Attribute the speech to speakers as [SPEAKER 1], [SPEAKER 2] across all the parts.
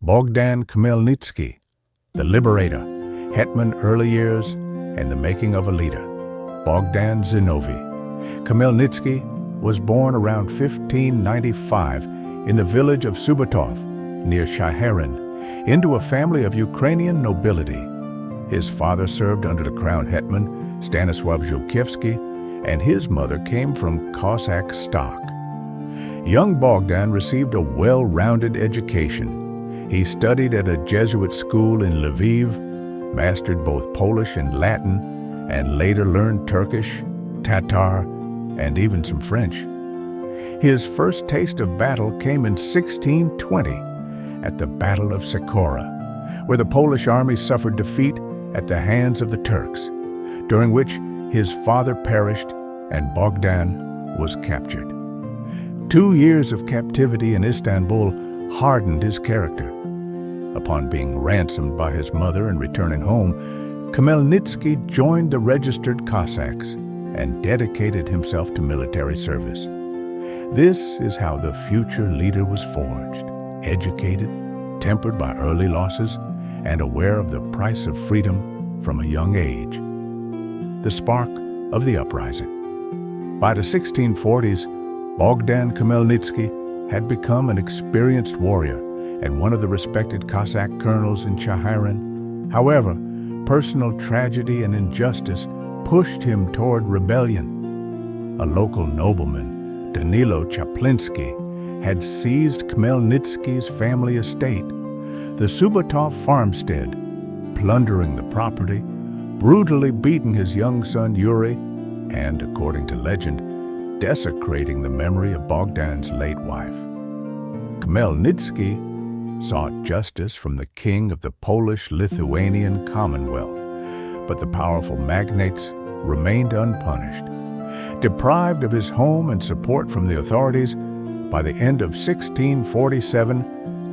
[SPEAKER 1] Bogdan Khmelnytsky, the liberator, Hetman early years, and the making of a leader, Bogdan Zinovy. Khmelnytsky was born around 1595 in the village of Subatov, near Shaherin, into a family of Ukrainian nobility. His father served under the crown hetman, Stanislav Żółkiewski, and his mother came from Cossack stock. Young Bogdan received a well-rounded education. He studied at a Jesuit school in Lviv, mastered both Polish and Latin, and later learned Turkish, Tatar, and even some French. His first taste of battle came in 1620 at the Battle of Sakura, where the Polish army suffered defeat at the hands of the Turks, during which his father perished and Bogdan was captured. 2 years of captivity in Istanbul hardened his character. Upon being ransomed by his mother and returning home, Khmelnytsky joined the registered Cossacks and dedicated himself to military service. This is how the future leader was forged, educated, tempered by early losses, and aware of the price of freedom from a young age. The spark of the uprising. By the 1640s, Bogdan Khmelnytsky had become an experienced warrior and one of the respected Cossack colonels in Shaherin. However, personal tragedy and injustice pushed him toward rebellion. A local nobleman, Danilo Chaplinsky, had seized Khmelnytsky's family estate, the Subatov farmstead, plundering the property, brutally beating his young son Yuri, and, according to legend, desecrating the memory of Bogdan's late wife. Khmelnytsky sought justice from the king of the Polish-Lithuanian Commonwealth, but the powerful magnates remained unpunished. Deprived of his home and support from the authorities, by the end of 1647,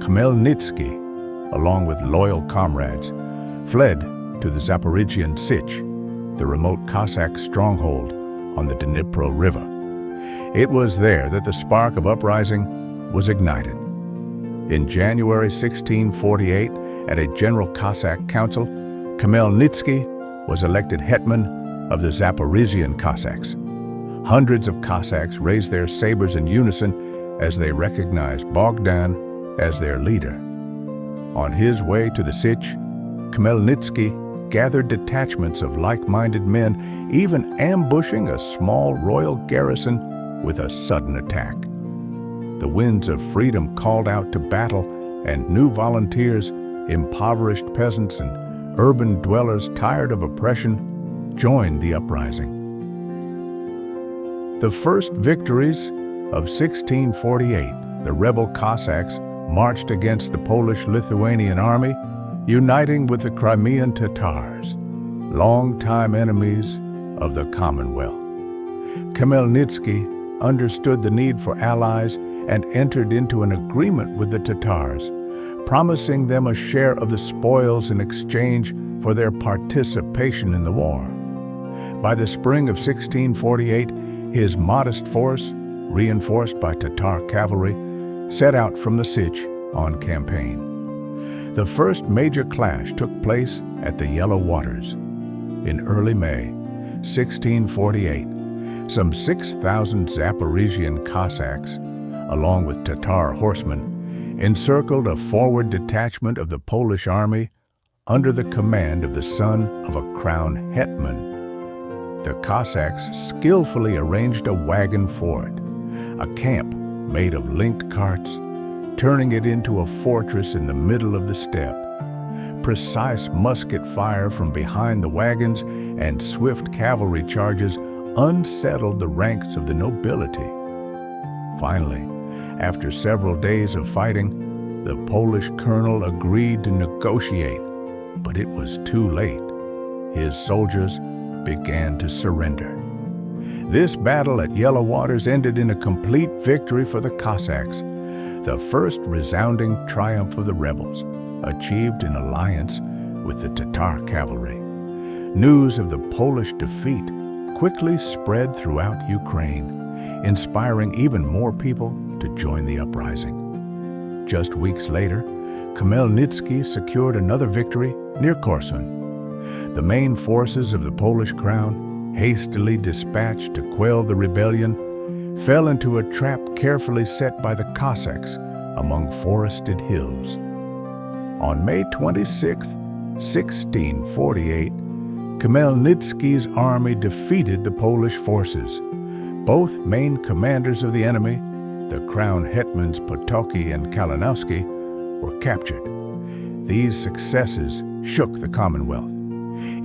[SPEAKER 1] Khmelnytsky, along with loyal comrades, fled to the Zaporizhian Sich, the remote Cossack stronghold on the Dnipro River. It was there that the spark of uprising was ignited. In January 1648, at a General Cossack Council, Khmelnytsky was elected Hetman of the Zaporizhian Cossacks. Hundreds of Cossacks raised their sabers in unison as they recognized Bogdan as their leader. On his way to the Sich, Khmelnytsky gathered detachments of like-minded men, even ambushing a small royal garrison with a sudden attack. The winds of freedom called out to battle, and new volunteers, impoverished peasants, and urban dwellers tired of oppression joined the uprising. The first victories of 1648, the rebel Cossacks marched against the Polish-Lithuanian army, uniting with the Crimean Tatars, longtime enemies of the Commonwealth. Khmelnytsky understood the need for allies and entered into an agreement with the Tatars, promising them a share of the spoils in exchange for their participation in the war. By the spring of 1648, his modest force, reinforced by Tatar cavalry, set out from the Sich on campaign. The first major clash took place at the Yellow Waters. In early May 1648, some 6,000 Zaporizhian Cossacks, along with Tatar horsemen, encircled a forward detachment of the Polish army under the command of the son of a crown hetman. The Cossacks skillfully arranged a wagon fort, a camp made of linked carts, turning it into a fortress in the middle of the steppe. Precise musket fire from behind the wagons and swift cavalry charges unsettled the ranks of the nobility. Finally, after several days of fighting, the Polish colonel agreed to negotiate, but it was too late. His soldiers began to surrender. This battle at Yellow Waters ended in a complete victory for the Cossacks, the first resounding triumph of the rebels, achieved in alliance with the Tatar cavalry. News of the Polish defeat quickly spread throughout Ukraine, inspiring even more people to join the uprising. Just weeks later, Khmelnytsky secured another victory near Korsun. The main forces of the Polish crown, hastily dispatched to quell the rebellion, fell into a trap carefully set by the Cossacks among forested hills. On May 26, 1648, Khmelnytsky's army defeated the Polish forces. Both main commanders of the enemy, the crown hetmans Potocki and Kalinowski, were captured. These successes shook the Commonwealth.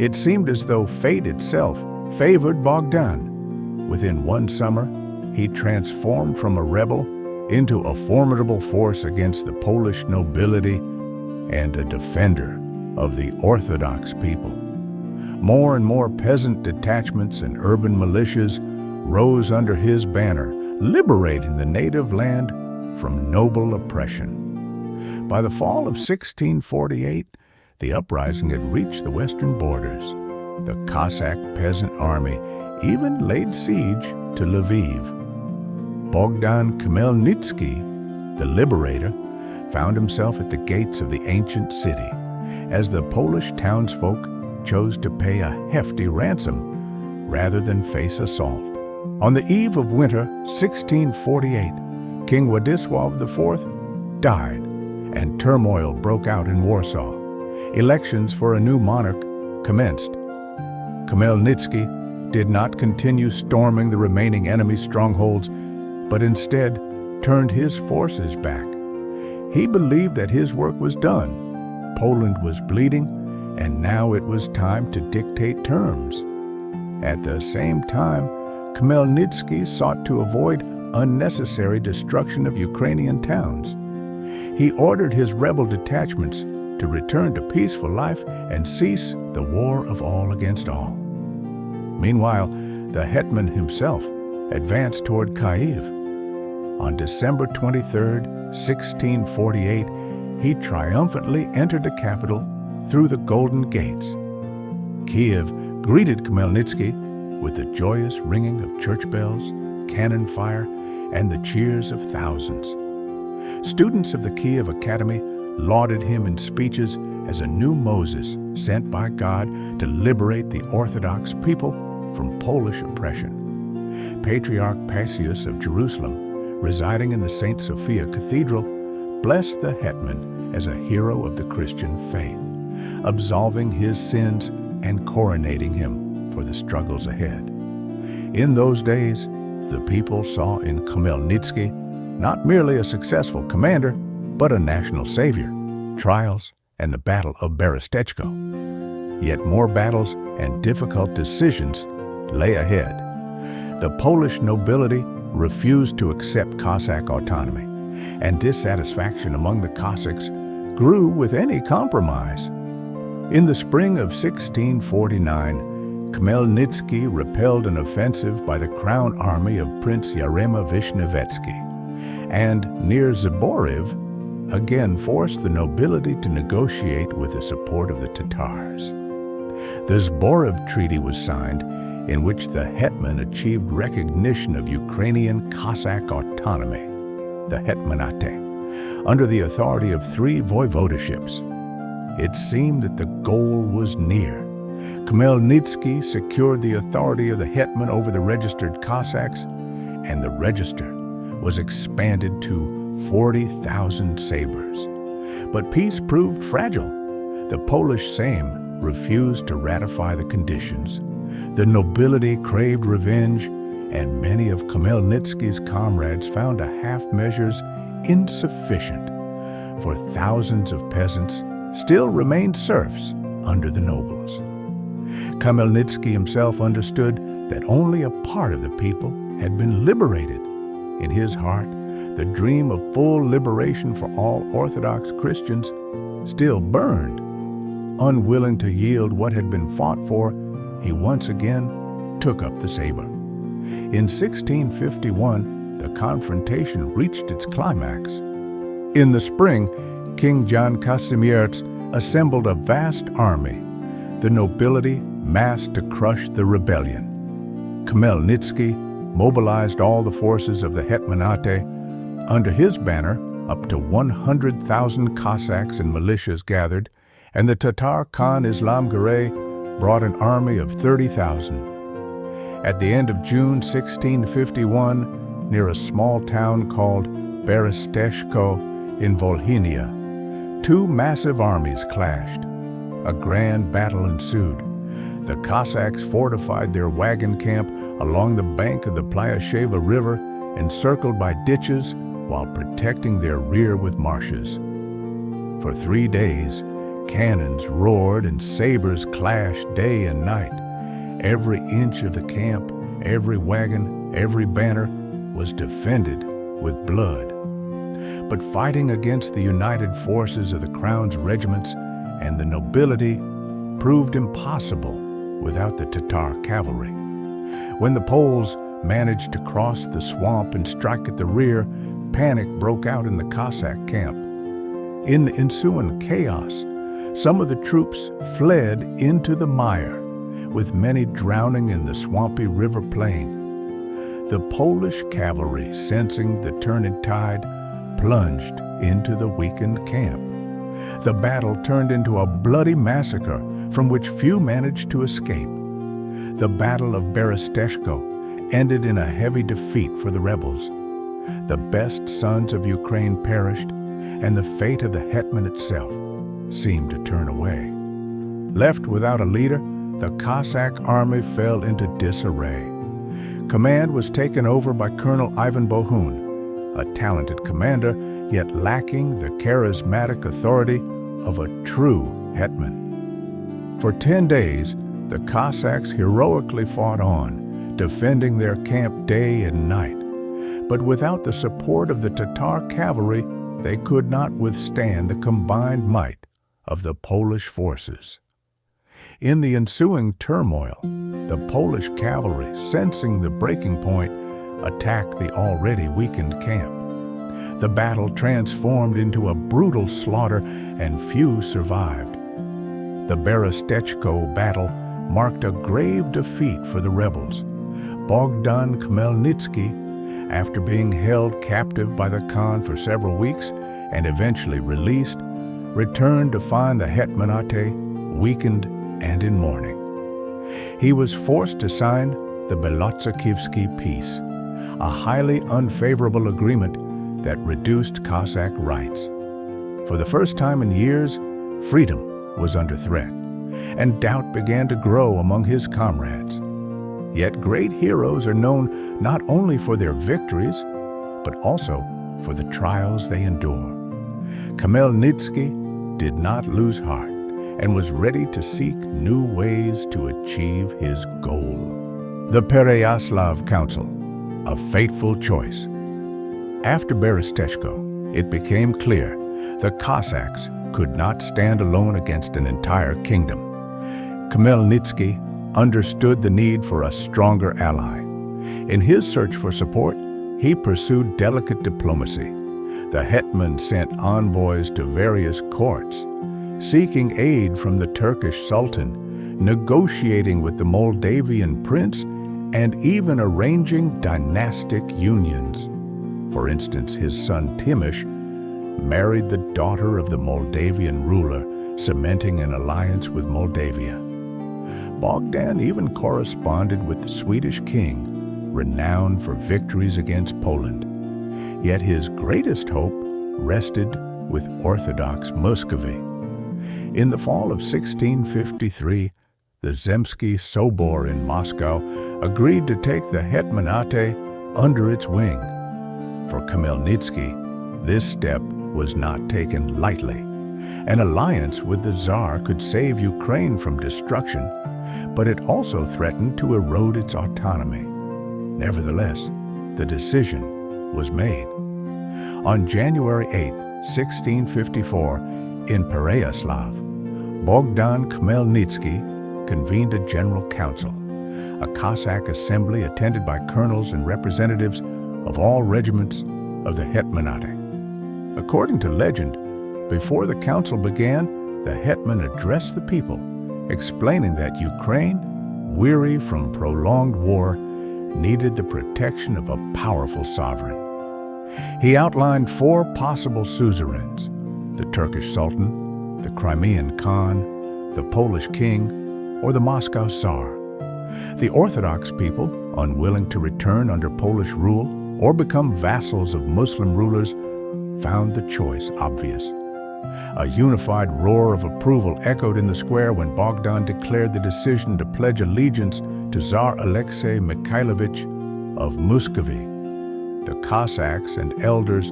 [SPEAKER 1] It seemed as though fate itself favored Bogdan. Within one summer, he transformed from a rebel into a formidable force against the Polish nobility and a defender of the Orthodox people. More and more peasant detachments and urban militias rose under his banner, liberating the native land from noble oppression. By the fall of 1648, the uprising had reached the western borders. The Cossack peasant army even laid siege to Lviv. Bogdan Khmelnytsky, the liberator, found himself at the gates of the ancient city as the Polish townsfolk chose to pay a hefty ransom rather than face assault. On the eve of winter 1648, King Władysław IV died, and turmoil broke out in Warsaw. Elections for a new monarch commenced. Khmelnytsky did not continue storming the remaining enemy strongholds, but instead turned his forces back. He believed that his work was done. Poland was bleeding, and now it was time to dictate terms. At the same time, Khmelnytsky sought to avoid unnecessary destruction of Ukrainian towns. He ordered his rebel detachments to return to peaceful life and cease the war of all against all. Meanwhile, the Hetman himself advanced toward Kyiv. On December 23, 1648, he triumphantly entered the capital through the Golden Gates. Kyiv greeted Khmelnytsky with the joyous ringing of church bells, cannon fire, and the cheers of thousands. Students of the Kyiv Academy lauded him in speeches as a new Moses sent by God to liberate the Orthodox people from Polish oppression. Patriarch Paisius of Jerusalem, residing in the St. Sophia Cathedral, blessed the Hetman as a hero of the Christian faith, absolving his sins and coronating him for the struggles ahead. In those days, the people saw in Khmelnytsky not merely a successful commander, but a national savior. Trials and the Battle of Berestechko. Yet more battles and difficult decisions lay ahead. The Polish nobility refused to accept Cossack autonomy, and dissatisfaction among the Cossacks grew with any compromise. In the spring of 1649, Khmelnytsky repelled an offensive by the crown army of Prince Yarema Vishnevetsky, and near Zborov again forced the nobility to negotiate with the support of the Tatars. The Zborov Treaty was signed, in which the Hetman achieved recognition of Ukrainian Cossack autonomy, the Hetmanate, under the authority of 3 voivodeships. It seemed that the goal was near. Khmelnytsky secured the authority of the Hetman over the registered Cossacks, and the register was expanded to 40,000 sabers. But peace proved fragile. The Polish Sejm refused to ratify the conditions. The nobility craved revenge, and many of Khmelnytsky's comrades found the half measures insufficient, for thousands of peasants still remained serfs under the nobles. Khmelnytsky himself understood that only a part of the people had been liberated. In his heart, the dream of full liberation for all Orthodox Christians still burned. Unwilling to yield what had been fought for, he once again took up the saber. In 1651, the confrontation reached its climax. In the spring, King John Kazimierz assembled a vast army. The nobility massed to crush the rebellion. Khmelnytsky mobilized all the forces of the Hetmanate. Under his banner, up to 100,000 Cossacks and militias gathered, and the Tatar Khan Islam Garay brought an army of 30,000. At the end of June 1651, near a small town called Beresteshko in Volhynia, two massive armies clashed. A grand battle ensued. The Cossacks fortified their wagon camp along the bank of the Pereyaslav River, encircled by ditches, while protecting their rear with marshes. For 3 days, cannons roared and sabers clashed day and night. Every inch of the camp, every wagon, every banner was defended with blood. But fighting against the united forces of the Crown's regiments and the nobility proved impossible without the Tatar cavalry. When the Poles managed to cross the swamp and strike at the rear, panic broke out in the Cossack camp. In the ensuing chaos, some of the troops fled into the mire, with many drowning in the swampy river plain. The Polish cavalry, sensing the turning tide, plunged into the weakened camp. The battle turned into a bloody massacre from which few managed to escape. The Battle of Beresteshko ended in a heavy defeat for the rebels. The best sons of Ukraine perished, and the fate of the Hetman itself seemed to turn away. Left without a leader, the Cossack army fell into disarray. Command was taken over by Colonel Ivan Bohun, a talented commander, yet lacking the charismatic authority of a true hetman. For 10 days, the Cossacks heroically fought on, defending their camp day and night. But without the support of the Tatar cavalry, they could not withstand the combined might of the Polish forces. In the ensuing turmoil, the Polish cavalry, sensing the breaking point, attacked the already weakened camp. The battle transformed into a brutal slaughter, and few survived. The Beresteshko battle marked a grave defeat for the rebels. Bogdan Khmelnytsky, after being held captive by the Khan for several weeks and eventually released, returned to find the Hetmanate weakened and in mourning. He was forced to sign the Bialotsakivsky Peace, a highly unfavorable agreement that reduced Cossack rights. For the first time in years, freedom was under threat, and doubt began to grow among his comrades. Yet great heroes are known not only for their victories, but also for the trials they endure. Khmelnytsky did not lose heart and was ready to seek new ways to achieve his goal. The Pereyaslav Council, a fateful choice. After Beresteshko, it became clear the Cossacks could not stand alone against an entire kingdom. Khmelnytsky understood the need for a stronger ally. In his search for support, he pursued delicate diplomacy. The Hetman sent envoys to various courts, seeking aid from the Turkish Sultan, negotiating with the Moldavian prince, and even arranging dynastic unions. For instance, his son Timish married the daughter of the Moldavian ruler, cementing an alliance with Moldavia. Bogdan even corresponded with the Swedish king, renowned for victories against Poland. Yet his greatest hope rested with Orthodox Muscovy. In the fall of 1653, the Zemsky Sobor in Moscow agreed to take the Hetmanate under its wing. For Khmelnytsky, this step was not taken lightly. An alliance with the Tsar could save Ukraine from destruction, but it also threatened to erode its autonomy. Nevertheless, the decision was made. On January 8, 1654, in Pereyaslav, Bogdan Khmelnytsky convened a general council, a Cossack assembly attended by colonels and representatives of all regiments of the Hetmanate. According to legend, before the council began, the Hetman addressed the people, explaining that Ukraine, weary from prolonged war, needed the protection of a powerful sovereign. He outlined 4 possible suzerains: the Turkish Sultan, the Crimean Khan, the Polish King, or the Moscow Tsar. The Orthodox people, unwilling to return under Polish rule or become vassals of Muslim rulers, found the choice obvious. A unified roar of approval echoed in the square when Bogdan declared the decision to pledge allegiance to Tsar Alexei Mikhailovich of Muscovy. The Cossacks and elders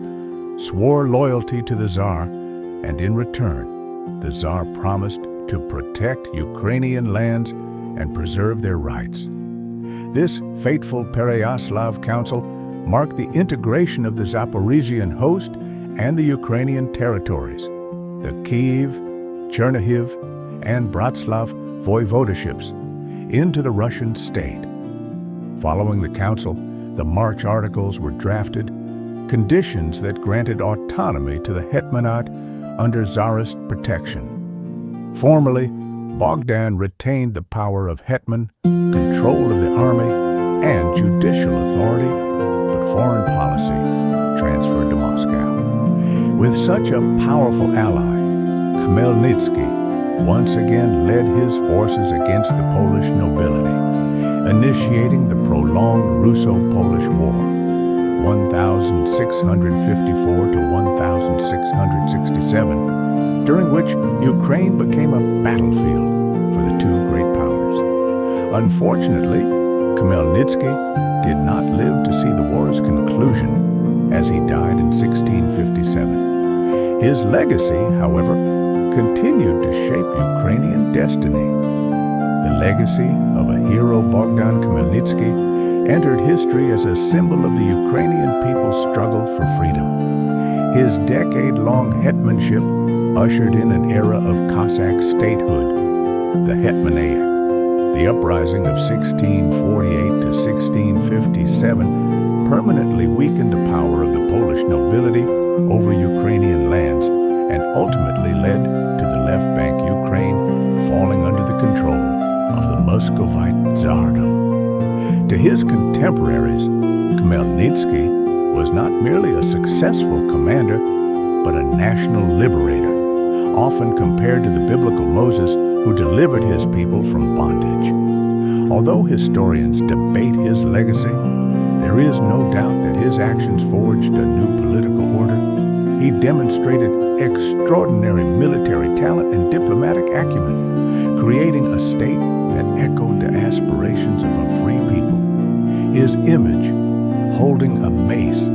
[SPEAKER 1] swore loyalty to the Tsar, and in return, the Tsar promised to protect Ukrainian lands and preserve their rights. This fateful Pereyaslav Council marked the integration of the Zaporizhian host and the Ukrainian territories, the Kiev, Chernihiv, and Bratslav voivodeships, into the Russian state. Following the council, the March Articles were drafted, conditions that granted autonomy to the Hetmanate under Tsarist protection. Formally, Bogdan retained the power of Hetman, control of the army, and judicial authority, but foreign policy transferred to Moscow. With such a powerful ally, Khmelnytsky once again led his forces against the Polish nobility, initiating the prolonged Russo-Polish War, 1654 to 1667, during which Ukraine became a battlefield for the 2 great powers. Unfortunately, Khmelnytsky did not live to see the war's conclusion, as he died in 1657. His legacy, however, continued to shape Ukrainian destiny. The legacy of a hero, Bogdan Khmelnytsky, entered history as a symbol of the Ukrainian people's struggle for freedom. His decade-long hetmanship ushered in an era of Cossack statehood, the Hetmanate. The uprising of 1648 to 1657 permanently weakened the power of the Polish nobility over Ukrainian lands and ultimately led to the left bank Ukraine falling under the control of the Muscovite Tsardom. To his contemporaries, Khmelnytsky was not merely a successful commander, but a national liberator, often compared to the biblical Moses who delivered his people from bondage. Although historians debate his legacy, there is no doubt that his actions forged a new political order. He demonstrated extraordinary military talent and diplomatic acumen, creating a state that echoed the aspirations of a free people. His image, holding a mace,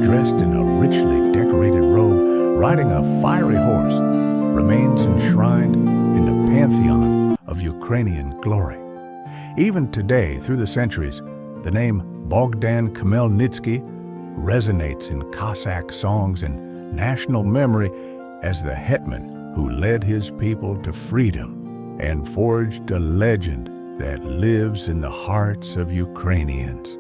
[SPEAKER 1] dressed in a richly decorated robe, riding a fiery horse, remains enshrined in the pantheon of Ukrainian glory. Even today, through the centuries, the name Bogdan Khmelnytsky resonates in Cossack songs and national memory as the Hetman who led his people to freedom and forged a legend that lives in the hearts of Ukrainians.